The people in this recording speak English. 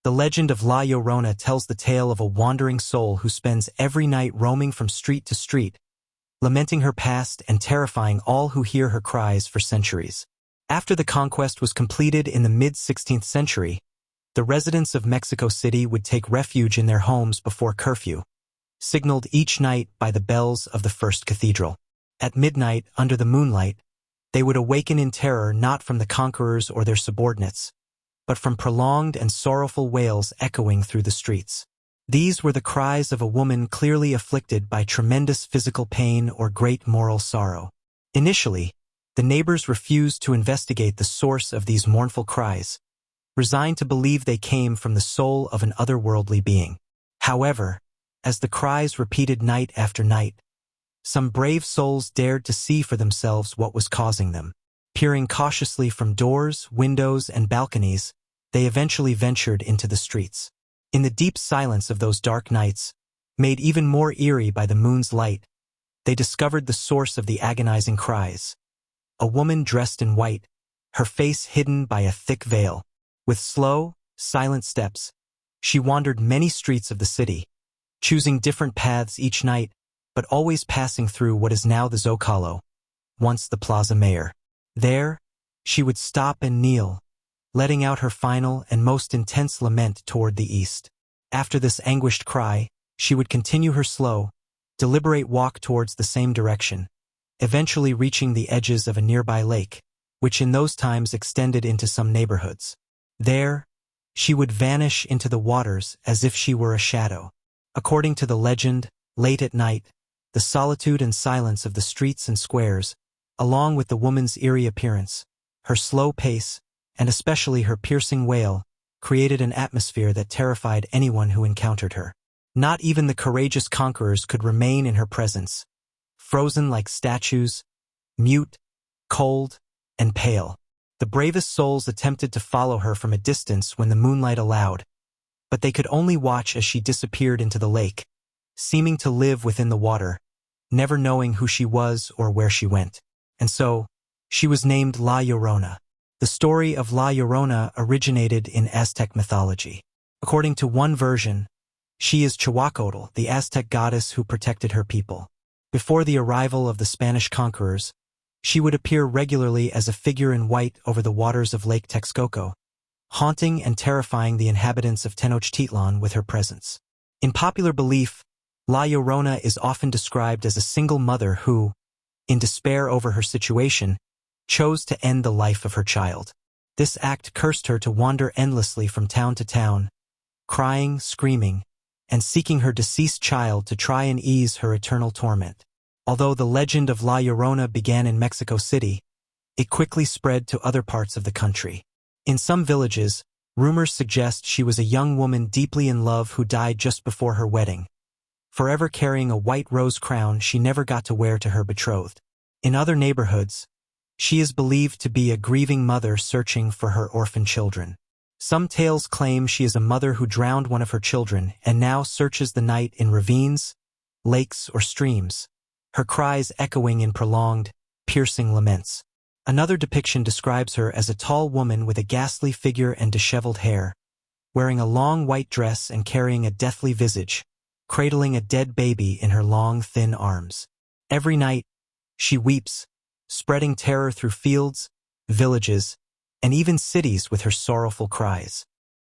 The legend of La Llorona tells the tale of a wandering soul who spends every night roaming from street to street, lamenting her past and terrifying all who hear her cries for centuries. After the conquest was completed in the mid-16th century, the residents of Mexico City would take refuge in their homes before curfew, signaled each night by the bells of the first cathedral. At midnight, under the moonlight, they would awaken in terror not from the conquerors or their subordinates, but from prolonged and sorrowful wails echoing through the streets. These were the cries of a woman clearly afflicted by tremendous physical pain or great moral sorrow. Initially, the neighbors refused to investigate the source of these mournful cries, resigned to believe they came from the soul of an otherworldly being. However, as the cries repeated night after night, some brave souls dared to see for themselves what was causing them. Peering cautiously from doors, windows, and balconies, they eventually ventured into the streets. In the deep silence of those dark nights, made even more eerie by the moon's light, they discovered the source of the agonizing cries. A woman dressed in white, her face hidden by a thick veil. With slow, silent steps, she wandered many streets of the city, choosing different paths each night, but always passing through what is now the Zocalo, once the Plaza Mayor. There, she would stop and kneel, letting out her final and most intense lament toward the east. After this anguished cry, she would continue her slow, deliberate walk towards the same direction, eventually reaching the edges of a nearby lake, which in those times extended into some neighborhoods. There, she would vanish into the waters as if she were a shadow. According to the legend, late at night, the solitude and silence of the streets and squares, along with the woman's eerie appearance, her slow pace, and especially her piercing wail, created an atmosphere that terrified anyone who encountered her. Not even the courageous conquerors could remain in her presence, frozen like statues, mute, cold, and pale. The bravest souls attempted to follow her from a distance when the moonlight allowed, but they could only watch as she disappeared into the lake, seeming to live within the water, never knowing who she was or where she went. And so, she was named La Llorona. The story of La Llorona originated in Aztec mythology. According to one version, she is Chihuacotl, the Aztec goddess who protected her people. Before the arrival of the Spanish conquerors, she would appear regularly as a figure in white over the waters of Lake Texcoco, haunting and terrifying the inhabitants of Tenochtitlan with her presence. In popular belief, La Llorona is often described as a single mother who, in despair over her situation, chose to end the life of her child. This act cursed her to wander endlessly from town to town, crying, screaming, and seeking her deceased child to try and ease her eternal torment. Although the legend of La Llorona began in Mexico City, it quickly spread to other parts of the country. In some villages, rumors suggest she was a young woman deeply in love who died just before her wedding, forever carrying a white rose crown she never got to wear to her betrothed. In other neighborhoods, she is believed to be a grieving mother searching for her orphan children. Some tales claim she is a mother who drowned one of her children and now searches the night in ravines, lakes, or streams, her cries echoing in prolonged, piercing laments. Another depiction describes her as a tall woman with a ghastly figure and disheveled hair, wearing a long white dress and carrying a deathly visage, cradling a dead baby in her long, thin arms. Every night, she weeps, spreading terror through fields, villages, and even cities with her sorrowful cries.